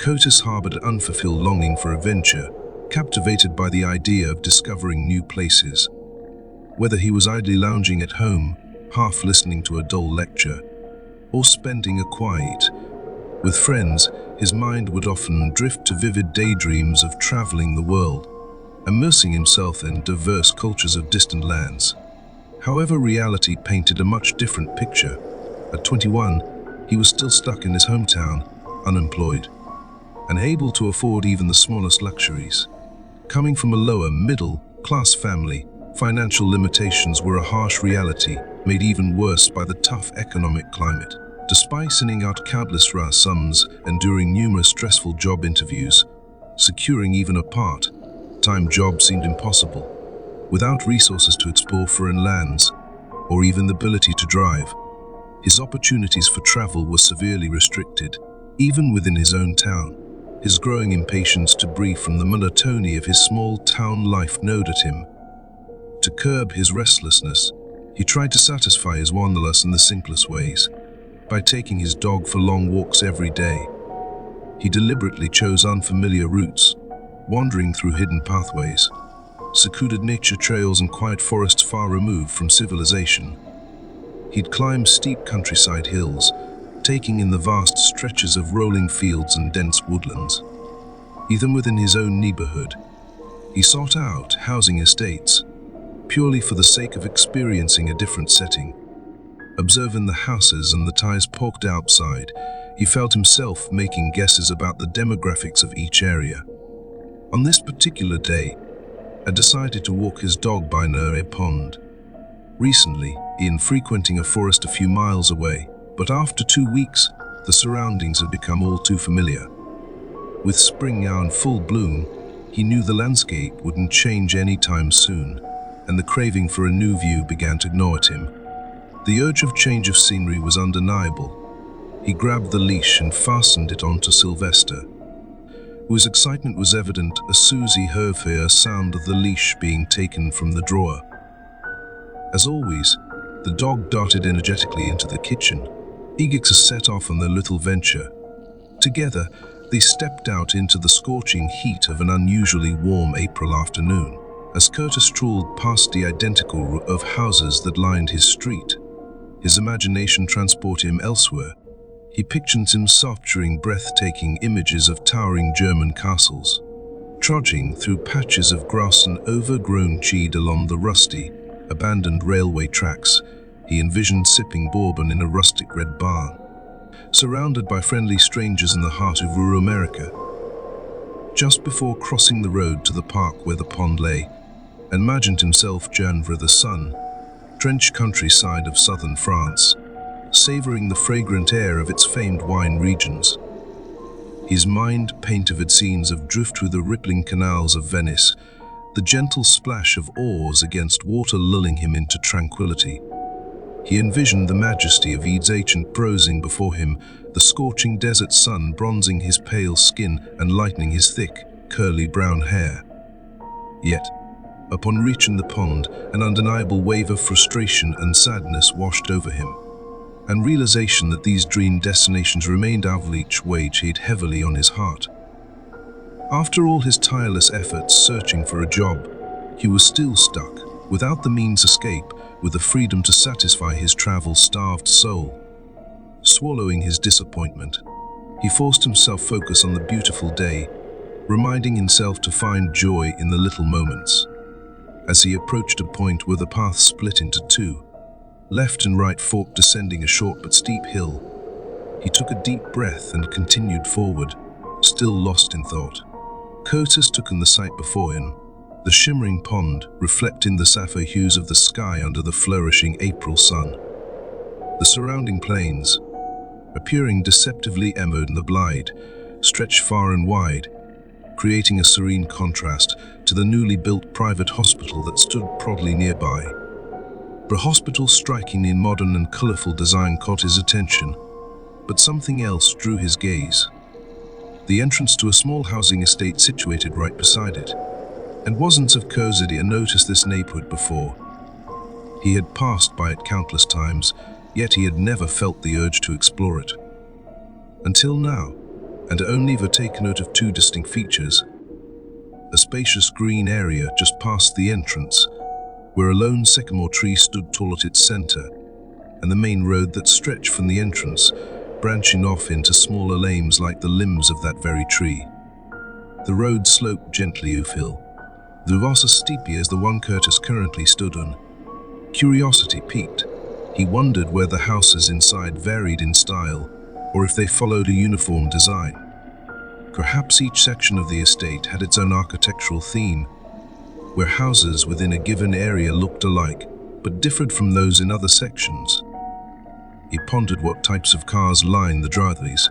Curtis harbored an unfulfilled longing for adventure, captivated by the idea of discovering new places. Whether he was idly lounging at home, half listening to a dull lecture, or spending a quiet with friends, his mind would often drift to vivid daydreams of traveling the world, immersing himself in diverse cultures of distant lands. However, reality painted a much different picture. At 21, he was still stuck in his hometown, unemployed, unable to afford even the smallest luxuries. Coming from a lower, middle-class family, financial limitations were a harsh reality, made even worse by the tough economic climate. Despite sending out countless sums, enduring numerous stressful job interviews, securing even a part-time job seemed impossible. Without resources to explore foreign lands, or even the ability to drive, his opportunities for travel were severely restricted, even within his own town. His growing impatience to breathe from the monotony of his small-town life gnawed at him. To curb his restlessness, he tried to satisfy his wanderlust in the simplest ways, by taking his dog for long walks every day. He deliberately chose unfamiliar routes, wandering through hidden pathways, secluded nature trails and quiet forests far removed from civilization. He'd climb steep countryside hills, taking in the vast stretches of rolling fields and dense woodlands. Even within his own neighborhood, he sought out housing estates, purely for the sake of experiencing a different setting. Observing the houses and the ties poked outside, he felt himself making guesses about the demographics of each area. On this particular day, I decided to walk his dog by near a pond. Recently, he had frequenting a forest a few miles away, but after 2 weeks, the surroundings had become all too familiar. With spring now in full bloom, he knew the landscape wouldn't change anytime soon, and the craving for a new view began to gnaw at him. The urge of change of scenery was undeniable. He grabbed the leash and fastened it onto Sylvester, whose excitement was evident as Susie heard the sound of the leash being taken from the drawer. As always, the dog darted energetically into the kitchen, eager to set off on their little venture. Together, they stepped out into the scorching heat of an unusually warm April afternoon. As Curtis strolled past the identical row of houses that lined his street, his imagination transported him elsewhere. He pictured himself capturing breathtaking images of towering German castles, trudging through patches of grass and overgrown cheese along the rusty, abandoned railway tracks. He envisioned sipping bourbon in a rustic red barn, surrounded by friendly strangers in the heart of rural America. Just before crossing the road to the park where the pond lay, imagined himself journeying through the sun-drenched countryside of southern France, savoring the fragrant air of its famed wine regions. His mind painted scenes of drift through the rippling canals of Venice, the gentle splash of oars against water lulling him into tranquility. He envisioned the majesty of Ede's ancient prosing before him, the scorching desert sun bronzing his pale skin and lightening his thick, curly brown hair. Yet, upon reaching the pond, an undeniable wave of frustration and sadness washed over him, and realization that these dream destinations remained out of reach weighed heavily on his heart. After all his tireless efforts searching for a job, he was still stuck, without the means to escape, with the freedom to satisfy his travel-starved soul. Swallowing his disappointment, he forced himself focus on the beautiful day, reminding himself to find joy in the little moments. As he approached a point where the path split into two, left and right fork descending a short but steep hill, he took a deep breath and continued forward, still lost in thought. Curtis took in the sight before him, the shimmering pond reflecting the sapphire hues of the sky under the flourishing April sun. The surrounding plains, appearing deceptively emerald in the blind, stretched far and wide, creating a serene contrast to the newly built private hospital that stood proudly nearby. The hospital, striking in modern and colorful design, caught his attention, but something else drew his gaze. The entrance to a small housing estate situated right beside it, and wasn't of Curtis had noticed this neighborhood before. He had passed by it countless times, yet he had never felt the urge to explore it. Until now, and only to take note of two distinct features: a spacious green area just past the entrance, where a lone sycamore tree stood tall at its center, and the main road that stretched from the entrance, branching off into smaller lanes like the limbs of that very tree. The road sloped gently uphill, though was as steepy as the one Curtis currently stood on. Curiosity piqued. He wondered whether houses inside varied in style, or if they followed a uniform design. Perhaps each section of the estate had its own architectural theme, where houses within a given area looked alike, but differed from those in other sections. He pondered what types of cars lined the driveways,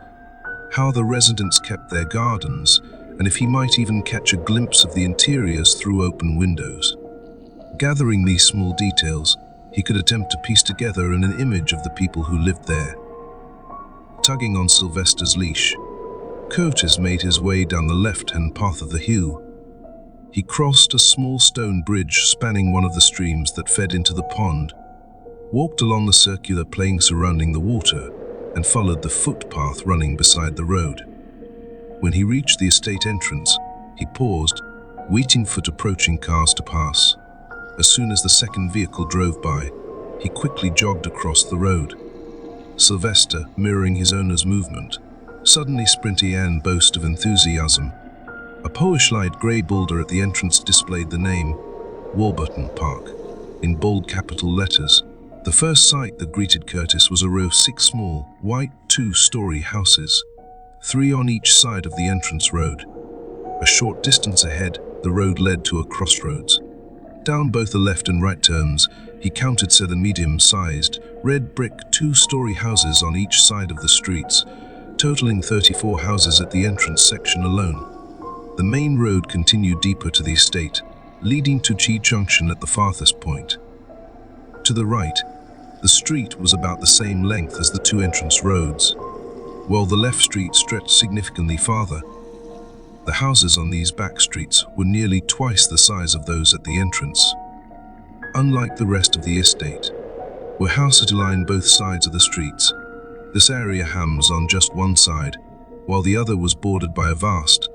how the residents kept their gardens, and if he might even catch a glimpse of the interiors through open windows. Gathering these small details, he could attempt to piece together an image of the people who lived there. Tugging on Sylvester's leash, Curtis made his way down the left-hand path of the hill. He crossed a small stone bridge spanning one of the streams that fed into the pond, walked along the circular plain surrounding the water, and followed the footpath running beside the road. When he reached the estate entrance, he paused, waiting for approaching cars to pass. As soon as the second vehicle drove by, he quickly jogged across the road. Sylvester, mirroring his owner's movement, suddenly sprinty and boast of enthusiasm. A polish-light grey boulder at the entrance displayed the name Warburton Park in bold capital letters. The first sight that greeted Curtis was a row of 6 small, white, 2-story houses, 3 on each side of the entrance road. A short distance ahead, the road led to a crossroads. Down both the left and right turns, he counted 7 medium-sized, red brick 2-story houses on each side of the streets, totaling 34 houses at the entrance section alone. The main road continued deeper to the estate, leading to Chi Junction at the farthest point. To the right, the street was about the same length as the 2 entrance roads, while the left street stretched significantly farther. The houses on these back streets were nearly twice the size of those at the entrance. Unlike the rest of the estate, where houses lined both sides of the streets, this area hams on just one side, while the other was bordered by a vast,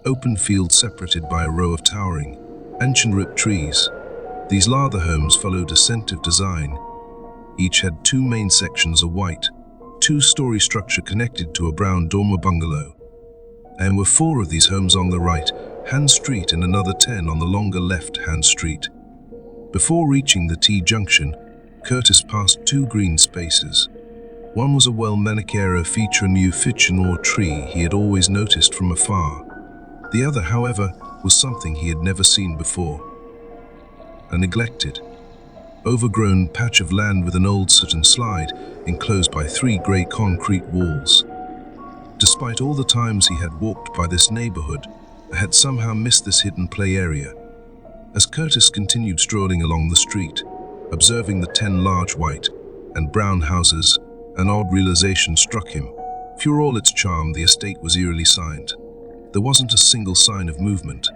open field separated by a row of towering, ancient root trees. These larder homes followed a centered design. Each had 2 main sections, a white, 2-story structure connected to a brown dormer bungalow. And were 4 of these homes on the right-hand street and another 10 on the longer left-hand street. Before reaching the T-junction, Curtis passed 2 green spaces. One was a well-manicured feature new fictional tree he had always noticed from afar. The other, however, was something he had never seen before. A neglected, overgrown patch of land with an old soot and slide, enclosed by 3 grey concrete walls. Despite all the times he had walked by this neighborhood, I had somehow missed this hidden play area. As Curtis continued strolling along the street, observing the 10 large white and brown houses, an odd realization struck him. For all its charm, the estate was eerily silent. There wasn't a single sign of movement.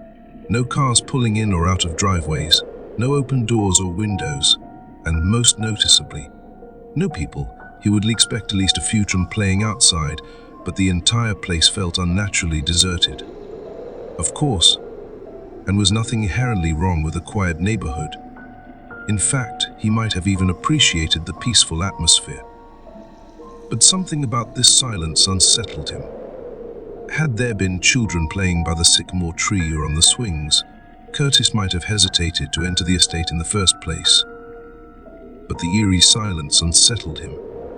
No cars pulling in or out of driveways, no open doors or windows, and most noticeably, no people. He would expect at least a few children playing outside, but the entire place felt unnaturally deserted. Of course, and was nothing inherently wrong with a quiet neighborhood. In fact, he might have even appreciated the peaceful atmosphere. But something about this silence unsettled him. Had there been children playing by the sycamore tree or on the swings, Curtis might have hesitated to enter the estate in the first place. But the eerie silence unsettled him.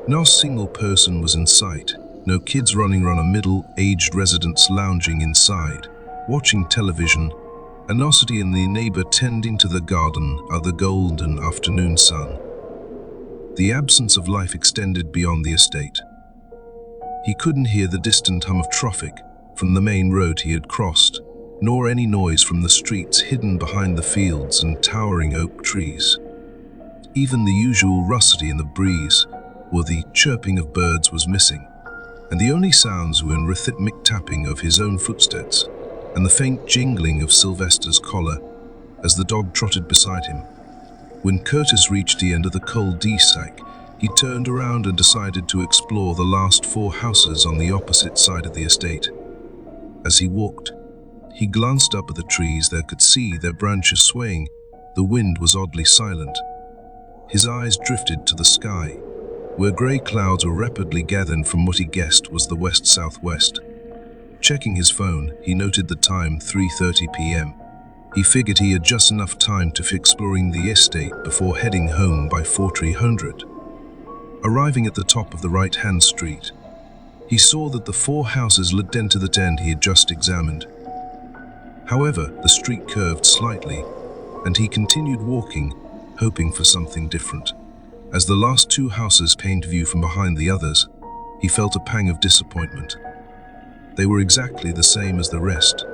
Not a single person was in sight. No kids running around, a middle-aged residents lounging inside, watching television, and nobody in the neighbor tending to the garden of the golden afternoon sun. The absence of life extended beyond the estate. He couldn't hear the distant hum of traffic from the main road he had crossed, nor any noise from the streets hidden behind the fields and towering oak trees. Even the usual rustling in the breeze, or the chirping of birds, was missing, and the only sounds were in rhythmic tapping of his own footsteps and the faint jingling of Sylvester's collar as the dog trotted beside him. When Curtis reached the end of the cul-de-sac, he turned around and decided to explore the last 4 houses on the opposite side of the estate. As he walked, he glanced up at the trees that could see their branches swaying. The wind was oddly silent. His eyes drifted to the sky, where grey clouds were rapidly gathering from what he guessed was the west-southwest. Checking his phone, he noted the time, 3:30 p.m. He figured he had just enough time to finish exploring the estate before heading home by 4300. Arriving at the top of the right-hand street, he saw that the 4 houses led into the end he had just examined. However, the street curved slightly, and he continued walking, hoping for something different. As the last 2 houses pained view from behind the others, he felt a pang of disappointment. They were exactly the same as the rest.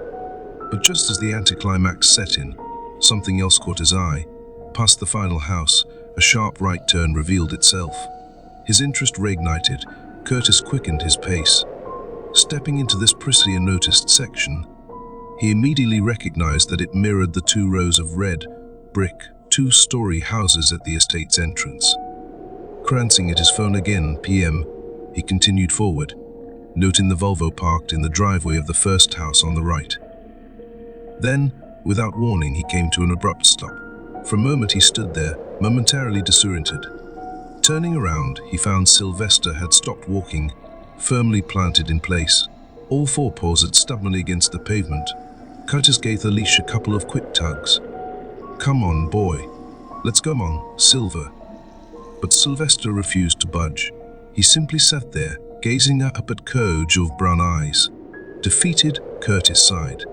But just as the anticlimax set in, something else caught his eye. Past the final house, a sharp right turn revealed itself. His interest reignited. Curtis quickened his pace. Stepping into this previously unnoticed section, he immediately recognized that it mirrored the 2 rows of red, brick, 2-story houses at the estate's entrance. Glancing at his phone again, PM, he continued forward, noting the Volvo parked in the driveway of the first house on the right. Then, without warning, he came to an abrupt stop. For a moment he stood there, momentarily disoriented. Turning around, he found Sylvester had stopped walking, firmly planted in place. All 4 paws had stubbornly against the pavement. Curtis gave the leash a couple of quick tugs. "Come on, boy. Let's go on, Silver." But Sylvester refused to budge. He simply sat there, gazing up at Curge of brown eyes. Defeated, Curtis sighed.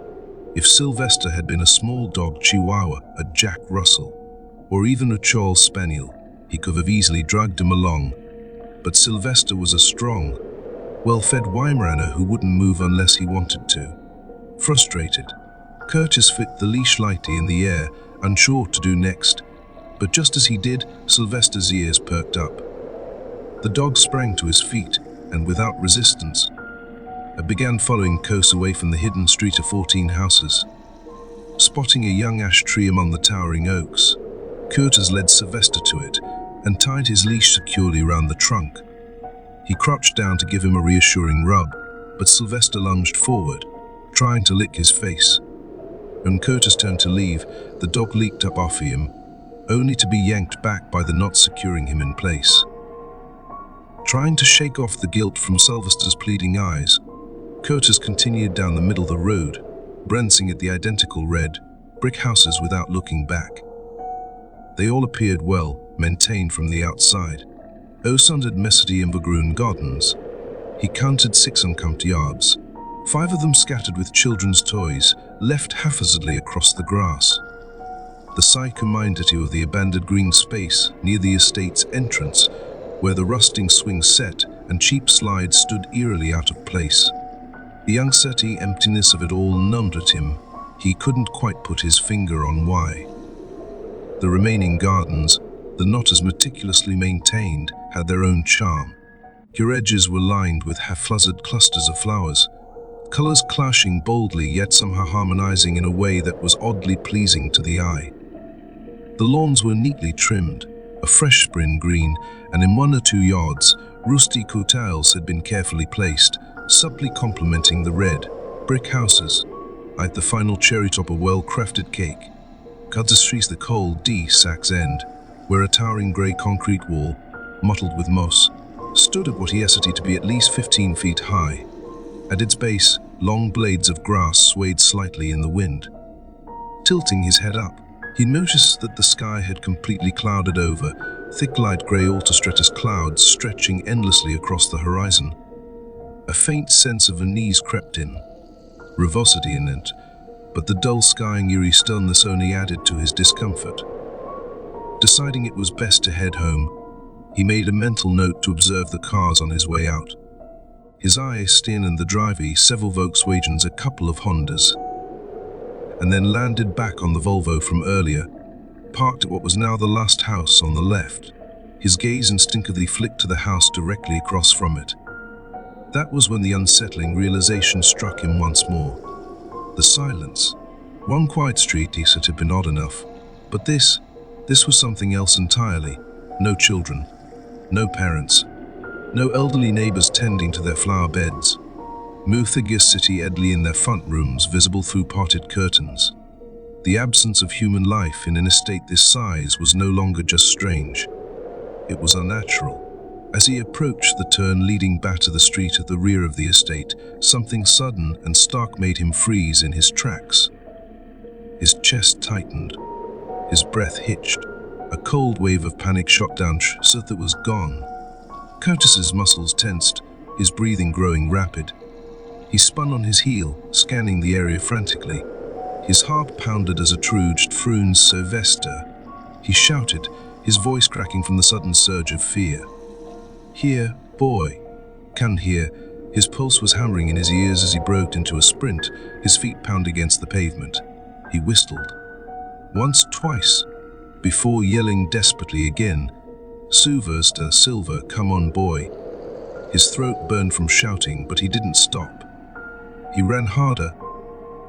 If Sylvester had been a small dog chihuahua, a Jack Russell, or even a Charles Spaniel, he could have easily dragged him along. But Sylvester was a strong, well-fed Weimaraner who wouldn't move unless he wanted to. Frustrated, Curtis flicked the leash lightly in the air, unsure what to do next. But just as he did, Sylvester's ears perked up. The dog sprang to his feet, and without resistance, began following Curtis away from the hidden street of 14 houses. Spotting a young ash tree among the towering oaks, Curtis led Sylvester to it and tied his leash securely around the trunk. He crouched down to give him a reassuring rub, but Sylvester lunged forward, trying to lick his face. When Curtis turned to leave, the dog leaped up after him, only to be yanked back by the knot securing him in place. Trying to shake off the guilt from Sylvester's pleading eyes, Curtis continued down the middle of the road, glancing at the identical red, brick houses without looking back. They all appeared well maintained from the outside. Sundered messy overgrown gardens. He counted 6 unkempt yards, 5 of them scattered with children's toys, left haphazardly across the grass. The sight reminded him of the abandoned green space near the estate's entrance, where the rusting swing set and cheap slides stood eerily out of place. The uncertain emptiness of it all numbed at him. He couldn't quite put his finger on why. The remaining gardens, though not as meticulously maintained, had their own charm. Their edges were lined with half-flustered clusters of flowers, colors clashing boldly yet somehow harmonizing in a way that was oddly pleasing to the eye. The lawns were neatly trimmed, a fresh spring green, and in 1 or 2 yards, rustic tiles had been carefully placed, subtly complementing the red, brick houses. At the final cherry top, a well-crafted cake. Cut the streets the cold Sack's End, where a towering grey concrete wall, mottled with moss, stood at what he estimated to be at least 15 feet high. At its base, long blades of grass swayed slightly in the wind. Tilting his head up, he noticed that the sky had completely clouded over, thick light grey altostratus clouds stretching endlessly across the horizon. A faint sense of unease crept in, revosity in it, but the dull sky and eerie stillness only added to his discomfort. Deciding it was best to head home, he made a mental note to observe the cars on his way out. His eye stayed in the driveway, several Volkswagens, a couple of Hondas, and then landed back on the Volvo from earlier, parked at what was now the last house on the left. His gaze instinctively flicked to the house directly across from it. That was when the unsettling realization struck him once more. The silence. One quiet street exit had been odd enough, but this was something else entirely. No children, no parents, no elderly neighbors tending to their flower beds. Muthagir City Edley in their front rooms visible through parted curtains. The absence of human life in an estate this size was no longer just strange. It was unnatural. As he approached the turn leading back to the street at the rear of the estate, something sudden and stark made him freeze in his tracks. His chest tightened. His breath hitched. A cold wave of panic shot down so that it was gone. Curtis's muscles tensed, his breathing growing rapid. He spun on his heel, scanning the area frantically. His heart pounded as a trudged Frunes Sylvester. He shouted, his voice cracking from the sudden surge of fear. "Here, boy." Can't hear. His pulse was hammering in his ears as he broke into a sprint, his feet pounding against the pavement. He whistled. Once, twice, before yelling desperately again, "Sylvester, Silver, come on, boy." His throat burned from shouting, but he didn't stop. He ran harder,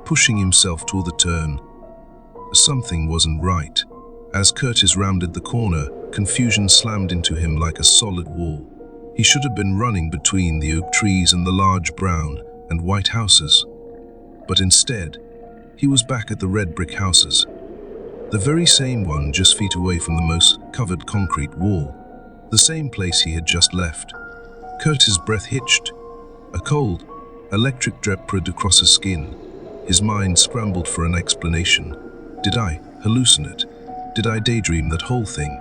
pushing himself toward the turn. Something wasn't right. As Curtis rounded the corner, confusion slammed into him like a solid wall. He should have been running between the oak trees and the large brown and white houses. But instead, he was back at the red brick houses. The very same one just feet away from the most covered concrete wall. The same place he had just left. Curtis' breath hitched. A cold, electric drip poured across his skin. His mind scrambled for an explanation. Did I hallucinate? Did I daydream that whole thing?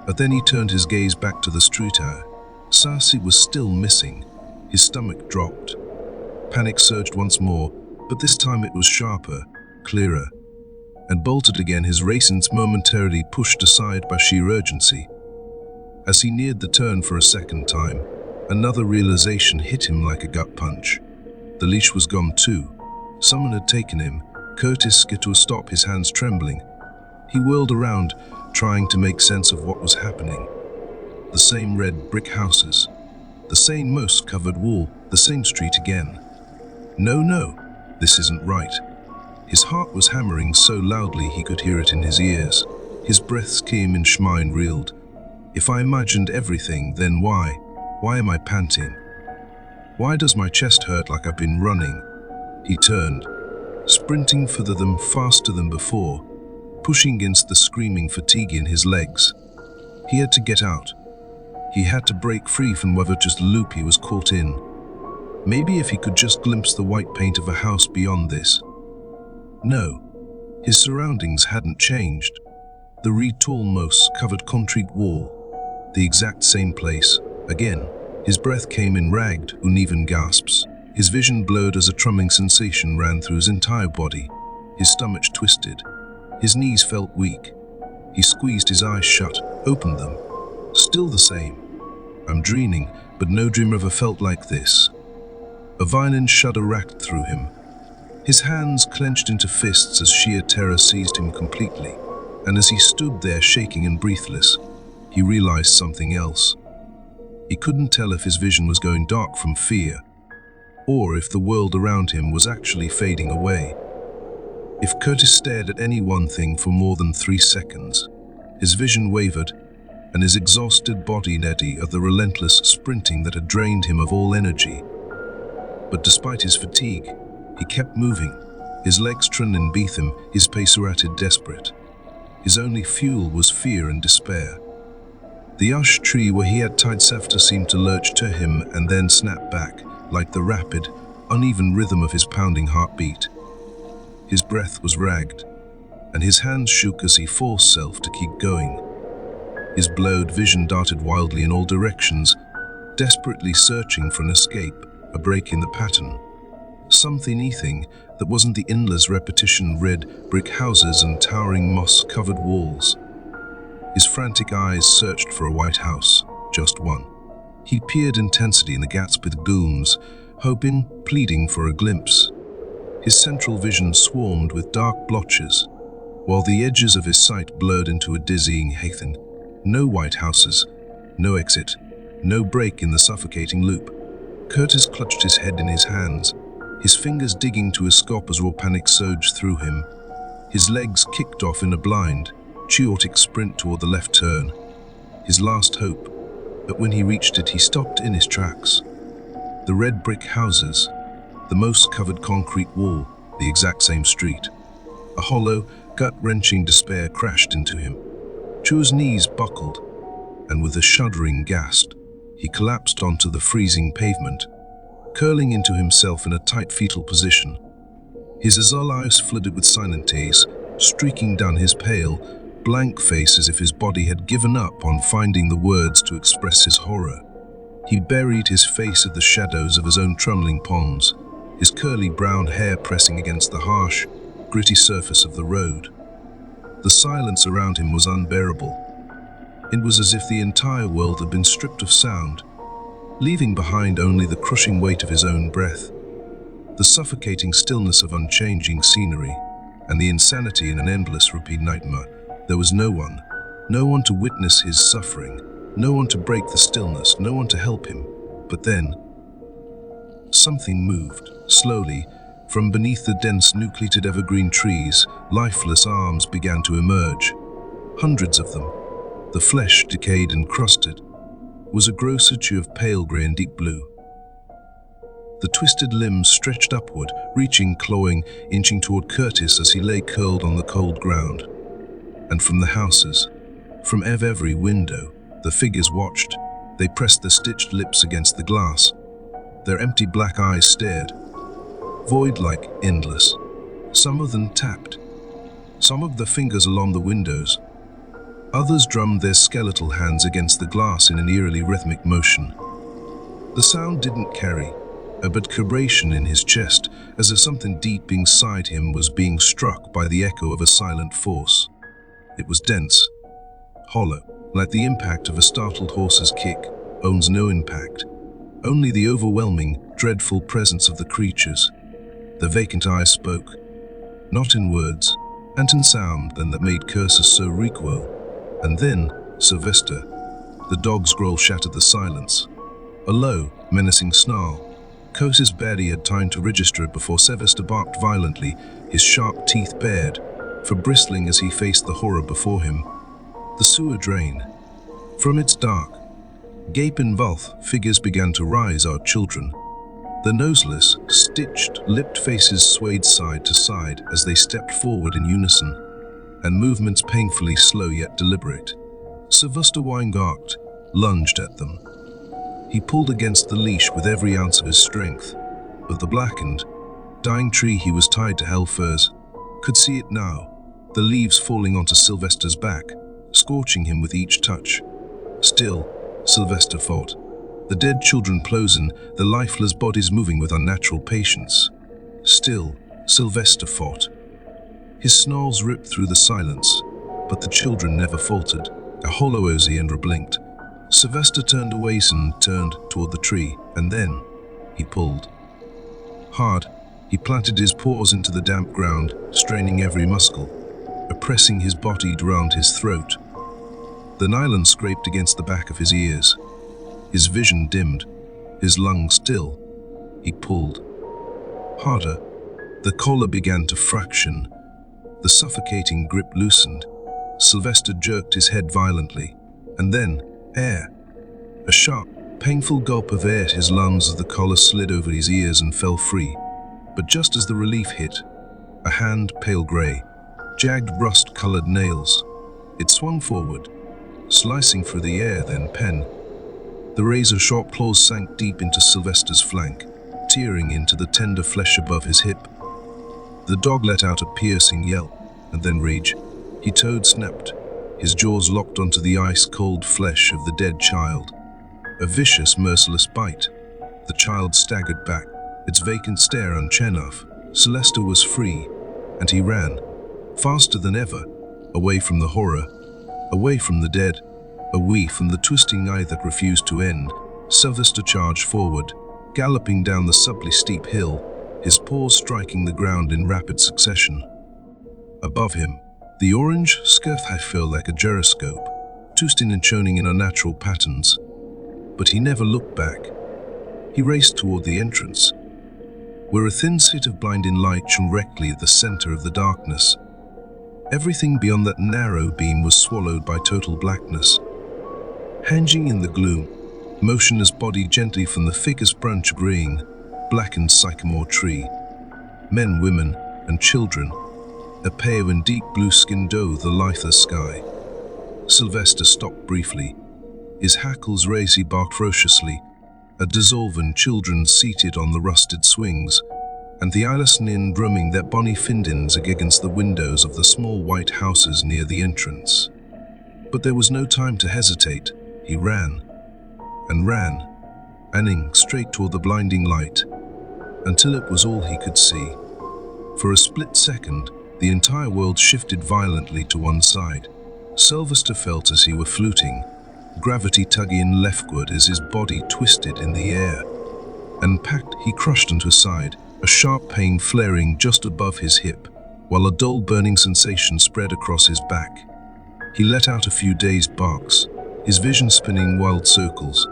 But then he turned his gaze back to the street. Sarsi was still missing. His stomach dropped. Panic surged once more, but this time it was sharper, clearer, and bolted again, his racings momentarily pushed aside by sheer urgency. As he neared the turn for a second time, another realization hit him like a gut punch. The leash was gone too. Someone had taken him. Curtis skidded to a stop, his hands trembling. He whirled around, trying to make sense of what was happening. The same red brick houses, the same moss-covered wall, the same street again. No, this isn't right. His heart was hammering so loudly he could hear it in his ears. His breath came and Schmine reeled. If I imagined everything, then why? Why am I panting? Why does my chest hurt like I've been running? He turned, sprinting further than faster than before, pushing against the screaming fatigue in his legs. He had to get out. He had to break free from whatever just loop he was caught in. Maybe if he could just glimpse the white paint of a house beyond this. No, his surroundings hadn't changed. The red-tall moss-covered concrete wall, the exact same place, again. His breath came in ragged, uneven gasps. His vision blurred as a troubling sensation ran through his entire body. His stomach twisted. His knees felt weak. He squeezed his eyes shut, opened them. Still the same. I'm dreaming, but no dream ever felt like this. A violent shudder racked through him. His hands clenched into fists as sheer terror seized him completely. And as he stood there shaking and breathless, he realized something else. He couldn't tell if his vision was going dark from fear, or if the world around him was actually fading away. If Curtis stared at any one thing for more than 3 seconds, his vision wavered, and his exhausted body eddy of the relentless sprinting that had drained him of all energy. But despite his fatigue, he kept moving, his legs trembling beneath him, his pace errated, desperate. His only fuel was fear and despair. The ash tree where he had tied Sefta seemed to lurch to him and then snap back, like the rapid, uneven rhythm of his pounding heartbeat. His breath was ragged, and his hands shook as he forced himself to keep going. His blurred vision darted wildly in all directions, desperately searching for an escape, a break in the pattern. Anything that wasn't the endless repetition of red brick houses and towering moss-covered walls. His frantic eyes searched for a white house, just one. He peered intensely in the gaps with glooms, hoping, pleading for a glimpse. His central vision swarmed with dark blotches, while the edges of his sight blurred into a dizzying haze. No white houses, no exit, no break in the suffocating loop. Curtis clutched his head in his hands, his fingers digging to his scalp as raw panic surged through him. His legs kicked off in a blind, chaotic sprint toward the left turn, his last hope. But when he reached it, he stopped in his tracks. The red brick houses, the moss-covered concrete wall, the exact same street. A hollow, gut-wrenching despair crashed into him. Chu's knees buckled, and with a shuddering gasp, he collapsed onto the freezing pavement, curling into himself in a tight fetal position. His azul eyes flooded with silent tears, streaking down his pale, blank face as if his body had given up on finding the words to express his horror. He buried his face in the shadows of his own trembling palms, his curly brown hair pressing against the harsh, gritty surface of the road. The silence around him was unbearable. It was as if the entire world had been stripped of sound, leaving behind only the crushing weight of his own breath, the suffocating stillness of unchanging scenery, and the insanity in an endless repeat nightmare. There was no one to witness his suffering, no one to break the stillness, no one to help him. But then, something moved, slowly. From beneath the dense nucleated evergreen trees, lifeless arms began to emerge. Hundreds of them. The flesh, decayed and crusted, was a grossuture of pale grey and deep blue. The twisted limbs stretched upward, reaching, clawing, inching toward Curtis as he lay curled on the cold ground. And from the houses, from every window, the figures watched. They pressed their stitched lips against the glass. Their empty black eyes stared, void-like, endless. Some of them tapped, some of the fingers along the windows. Others drummed their skeletal hands against the glass in an eerily rhythmic motion. The sound didn't carry, but vibration in his chest, as if something deep inside him was being struck by the echo of a silent force. It was dense, hollow, like the impact of a startled horse's kick, owns no impact. Only the overwhelming, dreadful presence of the creatures. The vacant eyes spoke, not in words, and in sound then that made curses so recoil. And then, Sylvester, the dog's growl shattered the silence. A low, menacing snarl. Curtis barely had time to register it before Sylvester barked violently, his sharp teeth bared, for bristling as he faced the horror before him. The sewer drain. From its dark, gaping vault, figures began to rise, our children. The noseless, stitched, lipped faces swayed side to side as they stepped forward in unison, and movements painfully slow yet deliberate. Sylvester Weingart lunged at them. He pulled against the leash with every ounce of his strength, but the blackened, dying tree he was tied to held firs could see it now, the leaves falling onto Sylvester's back, scorching him with each touch. Still, Sylvester fought. The dead children closing, the lifeless bodies moving with unnatural patience. Still, Sylvester fought. His snarls ripped through the silence, but the children never faltered. A hollow Ozzy and blinked. Sylvester turned away and turned toward the tree, and then he pulled. Hard, he planted his paws into the damp ground, straining every muscle, oppressing his body around his throat. The nylon scraped against the back of his ears. His vision dimmed, his lungs still. He pulled. Harder. The collar began to fraction. The suffocating grip loosened. Sylvester jerked his head violently, and then, air. A sharp, painful gulp of air hit his lungs as the collar slid over his ears and fell free. But just as the relief hit, a hand, pale gray, jagged rust-colored nails. It swung forward, slicing through the air, then pen. The razor-sharp claws sank deep into Sylvester's flank, tearing into the tender flesh above his hip. The dog let out a piercing yelp, and then rage. He snapped, his jaws locked onto the ice-cold flesh of the dead child. A vicious, merciless bite. The child staggered back, its vacant stare unchained enough. Sylvester was free, and he ran, faster than ever, away from the horror, away from the dead, away from the twisting eye that refused to end. Sylvester charged forward, galloping down the subtly steep hill, his paws striking the ground in rapid succession. Above him, the orange sky felt like a gyroscope, twisting and churning in unnatural patterns. But he never looked back. He raced toward the entrance, where a thin slit of blinding light shone directly at the center of the darkness. Everything beyond that narrow beam was swallowed by total blackness. Hanging in the gloom, motionless body gently from the thickest branch of green, blackened sycamore tree. Men, women, and children, a pale and deep blue-skinned doe the lither sky. Sylvester stopped briefly. His hackles raised, he barked ferociously. A dissolvent children seated on the rusted swings, and the eyelessnin drumming their bonny findins against the windows of the small white houses near the entrance. But there was no time to hesitate. He ran, and ran, running straight toward the blinding light, until it was all he could see. For a split second, the entire world shifted violently to one side. Sylvester felt as he were floating, gravity tugging leftward as his body twisted in the air. And packed, he crushed into his side, a sharp pain flaring just above his hip, while a dull burning sensation spread across his back. He let out a few dazed barks, his vision spinning wild circles.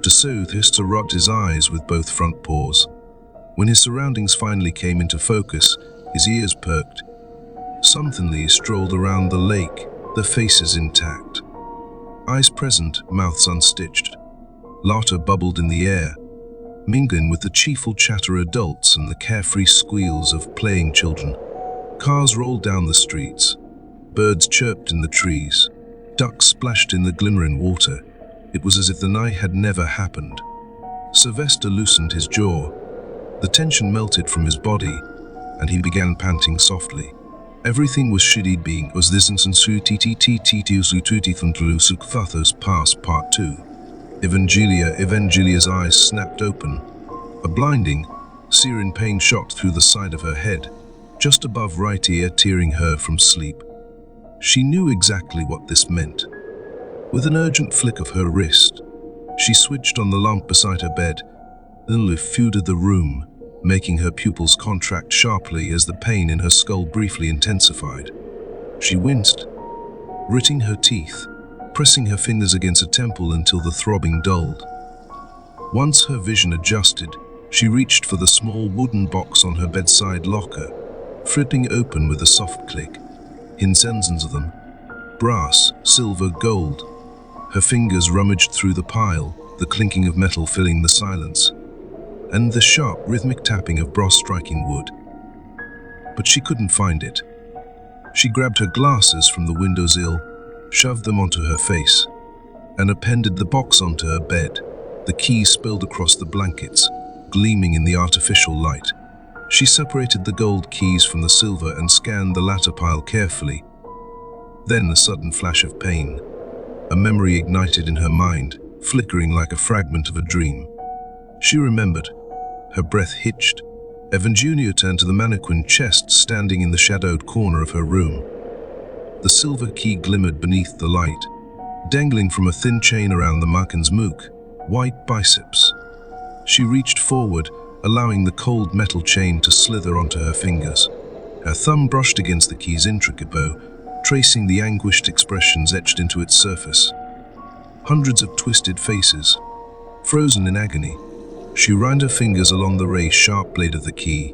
To soothe, Hister rubbed his eyes with both front paws. When his surroundings finally came into focus, his ears perked. Somethingly strolled around the lake, their faces intact. Eyes present, mouths unstitched. Laughter bubbled in the air, mingling with the cheerful chatter of adults and the carefree squeals of playing children. Cars rolled down the streets. Birds chirped in the trees. Ducks splashed in the glimmering water. It was as if the night had never happened. Sylvester loosened his jaw. The tension melted from his body, and he began panting softly. Everything was shitty being was this instance past part 2. Evangelia's eyes snapped open. A blinding, searing pain shot through the side of her head, just above right ear, tearing her from sleep. She knew exactly what this meant. With an urgent flick of her wrist, she switched on the lamp beside her bed, then flooded the room, making her pupils contract sharply as the pain in her skull briefly intensified. She winced, gritting her teeth, pressing her fingers against her temple until the throbbing dulled. Once her vision adjusted, she reached for the small wooden box on her bedside locker, flipping open with a soft click. Thousands of them, brass, silver, gold. Her fingers rummaged through the pile, the clinking of metal filling the silence, and the sharp, rhythmic tapping of brass striking wood. But she couldn't find it. She grabbed her glasses from the windowsill, shoved them onto her face, and appended the box onto her bed. The keys spilled across the blankets, gleaming in the artificial light. She separated the gold keys from the silver and scanned the latter pile carefully. Then a sudden flash of pain. A memory ignited in her mind, flickering like a fragment of a dream. She remembered. Her breath hitched. Evangelia turned to the mannequin chest standing in the shadowed corner of her room. The silver key glimmered beneath the light, dangling from a thin chain around the mannequin's white biceps. She reached forward, allowing the cold metal chain to slither onto her fingers. Her thumb brushed against the key's intricate bow, tracing the anguished expressions etched into its surface. Hundreds of twisted faces, frozen in agony. She ran her fingers along the razor-sharp blade of the key.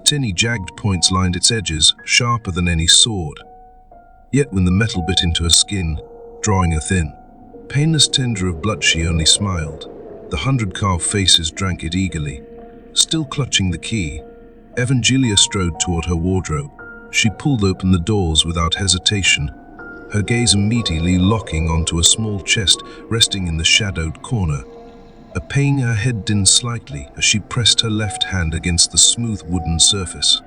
Tiny jagged points lined its edges, sharper than any sword. Yet when the metal bit into her skin, drawing her thin, painless tender of blood, she only smiled. The 100 carved faces drank it eagerly. Still clutching the key, Evangelia strode toward her wardrobe. She pulled open the doors without hesitation, her gaze immediately locking onto a small chest resting in the shadowed corner. A pain her head dimmed slightly as she pressed her left hand against the smooth wooden surface.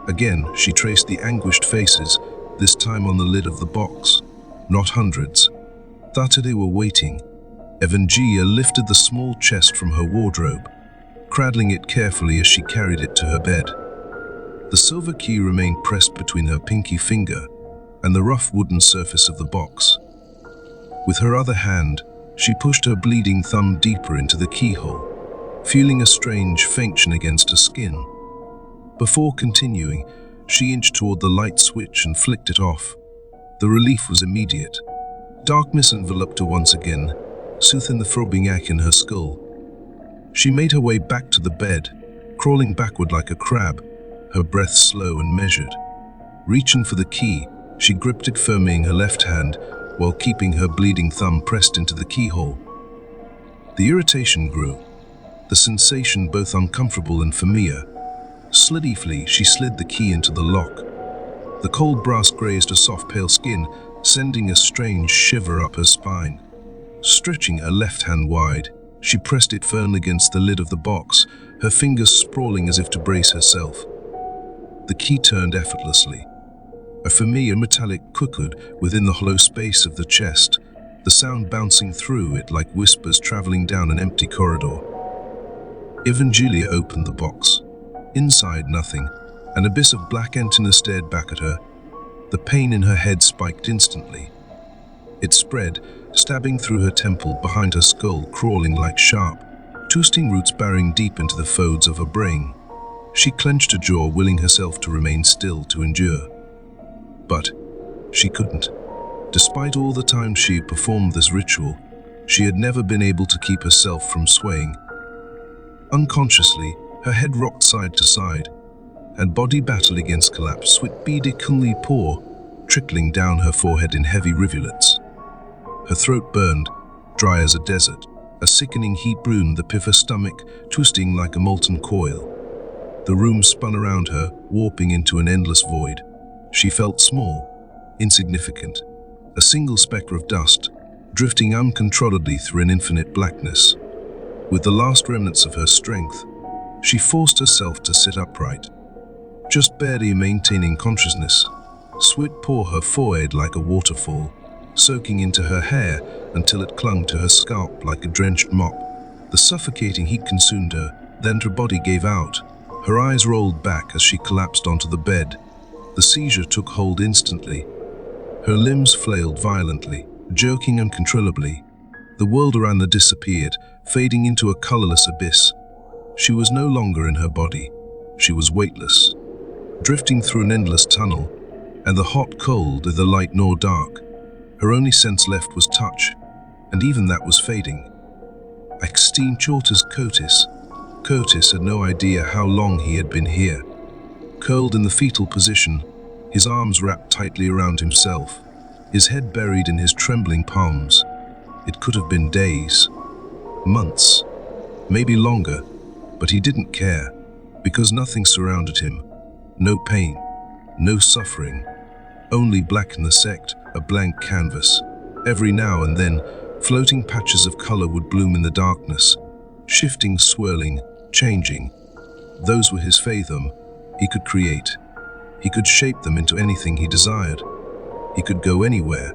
Again, she traced the anguished faces, this time on the lid of the box. Not hundreds. Thought they were waiting. Evangelia lifted the small chest from her wardrobe, cradling it carefully as she carried it to her bed. The silver key remained pressed between her pinky finger and the rough wooden surface of the box. With her other hand, she pushed her bleeding thumb deeper into the keyhole, feeling a strange fainting against her skin. Before continuing, she inched toward the light switch and flicked it off. The relief was immediate. Darkness enveloped her once again, soothing the throbbing ache in her skull. She made her way back to the bed, crawling backward like a crab, her breath slow and measured. Reaching for the key, she gripped it firmly in her left hand while keeping her bleeding thumb pressed into the keyhole. The irritation grew. the sensation both uncomfortable and familiar. Sleepily, she slid the key into the lock. The cold brass grazed her soft pale skin, sending a strange shiver up her spine. Stretching her left hand wide, she pressed it firmly against the lid of the box, her fingers sprawling as if to brace herself. The key turned effortlessly. A familiar metallic cuckood within the hollow space of the chest, the sound bouncing through it like whispers traveling down an empty corridor. Evangelia opened the box. Inside, nothing. An abyss of black antenna stared back at her. The pain in her head spiked instantly. It spread, stabbing through her temple, behind her skull, crawling like sharp, twisting roots burying deep into the folds of her brain. She clenched her jaw, willing herself to remain still, to endure. But she couldn't. Despite all the time she performed this ritual, she had never been able to keep herself from swaying. Unconsciously, her head rocked side to side, and body battled against collapse, sweat beadingly pour, trickling down her forehead in heavy rivulets. Her throat burned, dry as a desert. A sickening heat burned the pit of her stomach, twisting like a molten coil. The room spun around her, warping into an endless void. She felt small, insignificant, a single speck of dust, drifting uncontrolledly through an infinite blackness. With the last remnants of her strength, she forced herself to sit upright, just barely maintaining consciousness. Sweat poured her forehead like a waterfall, soaking into her hair until it clung to her scalp like a drenched mop. The suffocating heat consumed her, then her body gave out. Her eyes rolled back as she collapsed onto the bed. The seizure took hold instantly. Her limbs flailed violently, jerking uncontrollably. The world around her disappeared, fading into a colorless abyss. She was no longer in her body. She was weightless, drifting through an endless tunnel, and the hot cold, neither light nor dark. Her only sense left was touch, and even that was fading. Extreme Chorter's Curtis. Curtis had no idea how long he had been here. Curled in the fetal position, his arms wrapped tightly around himself, his head buried in his trembling palms. It could have been days, months, maybe longer, but he didn't care, because nothing surrounded him. No pain, no suffering, only black in the sect, a blank canvas. Every now and then, floating patches of color would bloom in the darkness, shifting, swirling, changing. Those were his fathom. He could create. He could shape them into anything he desired. He could go anywhere.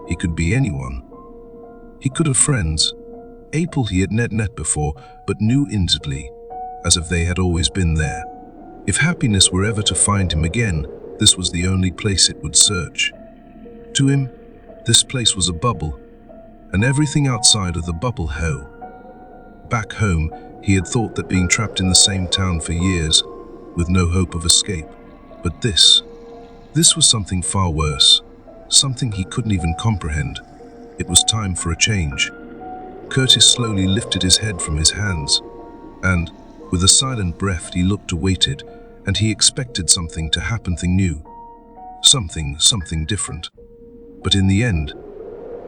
He could be anyone. He could have friends. April he had never met before, but knew instantly, as if they had always been there. If happiness were ever to find him again, this was the only place it would search. To him, this place was a bubble, and everything outside of the bubble hell. Back home, he had thought that being trapped in the same town for years, with no hope of escape. But this was something far worse, something he couldn't even comprehend. It was time for a change. Curtis slowly lifted his head from his hands, and, with a silent breath, he looked, awaited, and he expected something to happen, something new, something different. But in the end,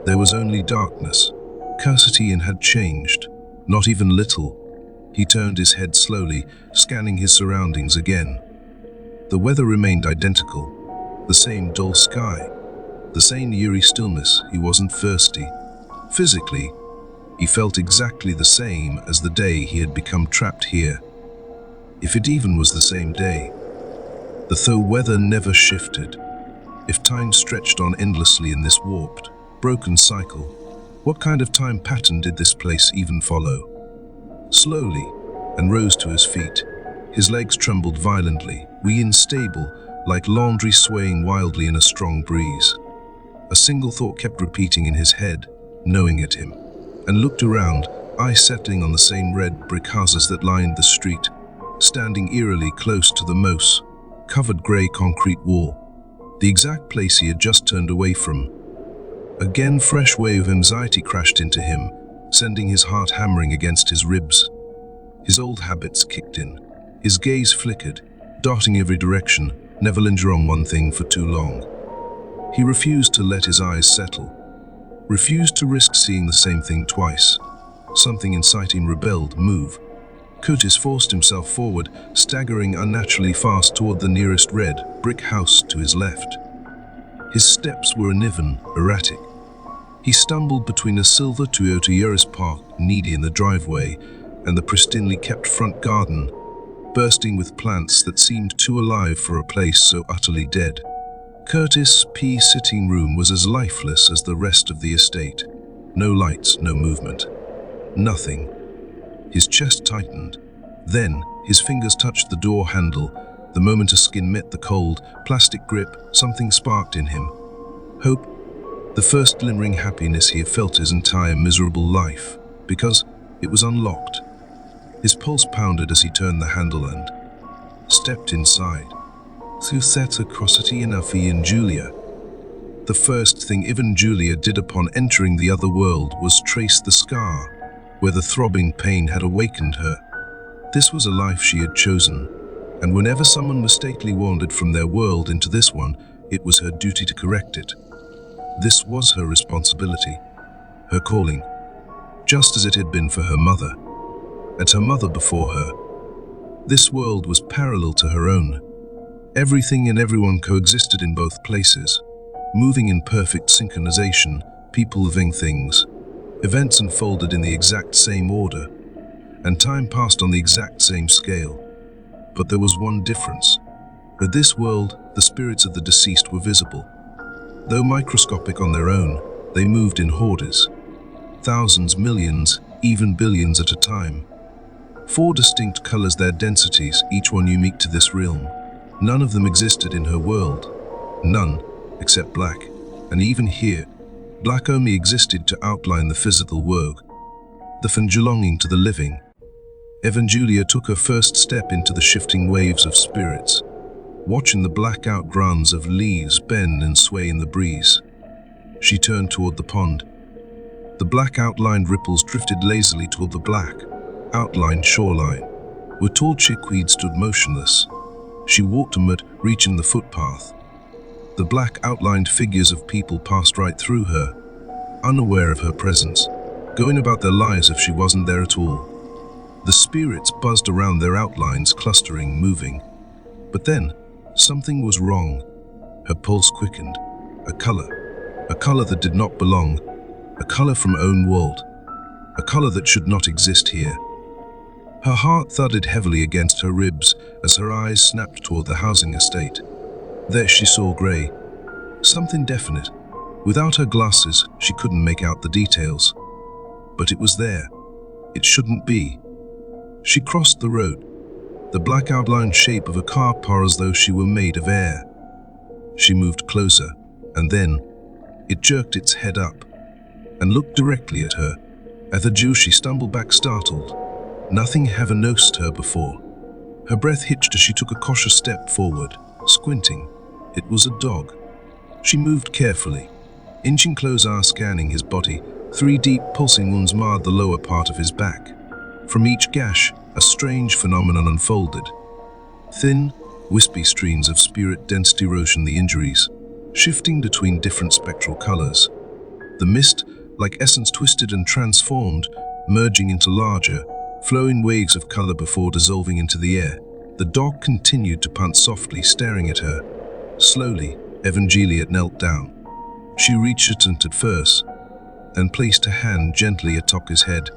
there was only darkness. Curtis had changed, not even little. He turned his head slowly, scanning his surroundings again. The weather remained identical, the same dull sky, the same eerie stillness. He wasn't thirsty. Physically, he felt exactly the same as the day he had become trapped here. If it even was the same day. The weather never shifted. If time stretched on endlessly in this warped, broken cycle, what kind of time pattern did this place even follow? Slowly, and rose to his feet. His legs trembled violently, unstable, like laundry swaying wildly in a strong breeze. A single thought kept repeating in his head, gnawing at him, and looked around, eyes settling on the same red brick houses that lined the street, standing eerily close to the moss-covered grey concrete wall, the exact place he had just turned away from. Again, fresh wave of anxiety crashed into him, sending his heart hammering against his ribs. His old habits kicked in. His gaze flickered, darting every direction, never linger on one thing for too long. He refused to let his eyes settle, refused to risk seeing the same thing twice. Something inside him rebelled, move. Curtis forced himself forward, staggering unnaturally fast toward the nearest red brick house to his left. His steps were uneven, erratic. He stumbled between a silver Toyota Yaris parked neatly in the driveway and the pristinely kept front garden, bursting with plants that seemed too alive for a place so utterly dead. Curtis' sitting room was as lifeless as the rest of the estate. No lights, no movement. Nothing. His chest tightened. Then, his fingers touched the door handle. The moment his skin met the cold, plastic grip, something sparked in him. Hope. The first glimmering happiness he had felt his entire miserable life, because it was unlocked. His pulse pounded as he turned the handle and stepped inside. Susetta Crossity and Afi and Julia. The first thing even Julia did upon entering the other world was trace the scar, where the throbbing pain had awakened her. This was a life she had chosen, and whenever someone mistakenly wandered from their world into this one, it was her duty to correct it. This was her responsibility, her calling, just as it had been for her mother, and her mother before her. This world was parallel to her own. Everything and everyone coexisted in both places, moving in perfect synchronization, people living things. Events unfolded in the exact same order, and time passed on the exact same scale. But there was one difference. In this world, the spirits of the deceased were visible. Though microscopic on their own, they moved in hordes. Thousands, millions, even billions at a time. 4 distinct colors, their densities, each one unique to this realm. None of them existed in her world. None, except black. And even here, black only existed to outline the physical world, the belonging to the living. Julia took her first step into the shifting waves of spirits, watching the blackout grounds of leaves bend and sway in the breeze. She turned toward the pond. The black outlined ripples drifted lazily toward the black outlined shoreline, where tall chickweed stood motionless. She walked amid, reaching the footpath. The black outlined figures of people passed right through her, unaware of her presence, going about their lives if she wasn't there at all. The spirits buzzed around their outlines, clustering, moving. But then, something was wrong. Her pulse quickened. A color that did not belong, a color from her own world, a color that should not exist here. Her heart thudded heavily against her ribs as her eyes snapped toward the housing estate. There she saw gray, something definite. Without her glasses, she couldn't make out the details. But it was there. It shouldn't be. She crossed the road, the black outlined shape of a car par as though she were made of air. She moved closer, and then it jerked its head up and looked directly at her. At the Jew, she stumbled back, startled. Nothing had ever noticed her before. Her breath hitched as she took a cautious step forward, squinting. It was a dog. She moved carefully, inching closer, scanning his body. 3 deep, pulsing wounds marred the lower part of his back. From each gash, a strange phenomenon unfolded. Thin, wispy streams of spirit density rose from the injuries, shifting between different spectral colors. The mist, like essence, twisted and transformed, merging into larger, flowing waves of color before dissolving into the air. The dog continued to punt softly, staring at her. Slowly, Juliet knelt down. She reached it at first, then placed her hand gently atop his head.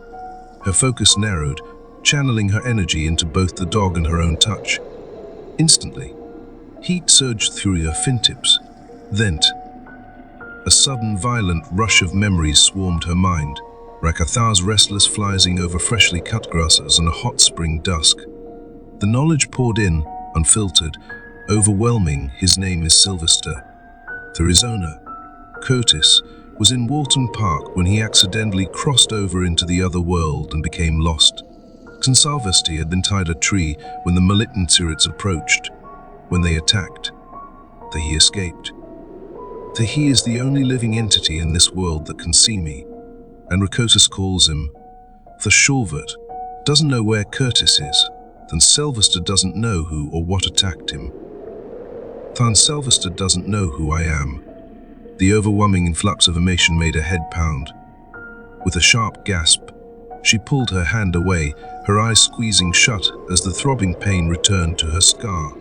Her focus narrowed, channeling her energy into both the dog and her own touch. Instantly, heat surged through her fingertips. Then, a sudden violent rush of memories swarmed her mind. Rakathar's restless flying over freshly cut grasses on a hot spring dusk. The knowledge poured in, unfiltered, overwhelming. His name is Sylvester. His owner, Curtis, was in Walton Park when he accidentally crossed over into the other world and became lost. Sylvester had been tied a tree when the malignant spirits approached. When they attacked, he escaped. He is the only living entity in this world that can see me, and Rakotis calls him the Shulvert. Doesn't know where Curtis is, then Sylvester doesn't know who or what attacked him. Then Sylvester doesn't know who I am. The overwhelming influx of emotion made her head pound. With a sharp gasp, She pulled her hand away, her eyes squeezing shut as the throbbing pain returned to her scar.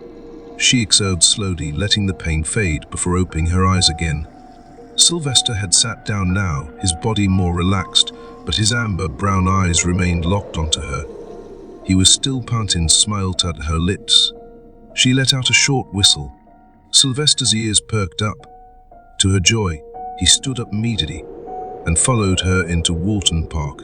She exhaled slowly, letting the pain fade before opening her eyes again. Sylvester had sat down now, his body more relaxed, but his amber brown eyes remained locked onto her. He was still panting, smiled at her lips. She let out a short whistle. Sylvester's ears perked up. To her joy, he stood up immediately and followed her into Walton Park.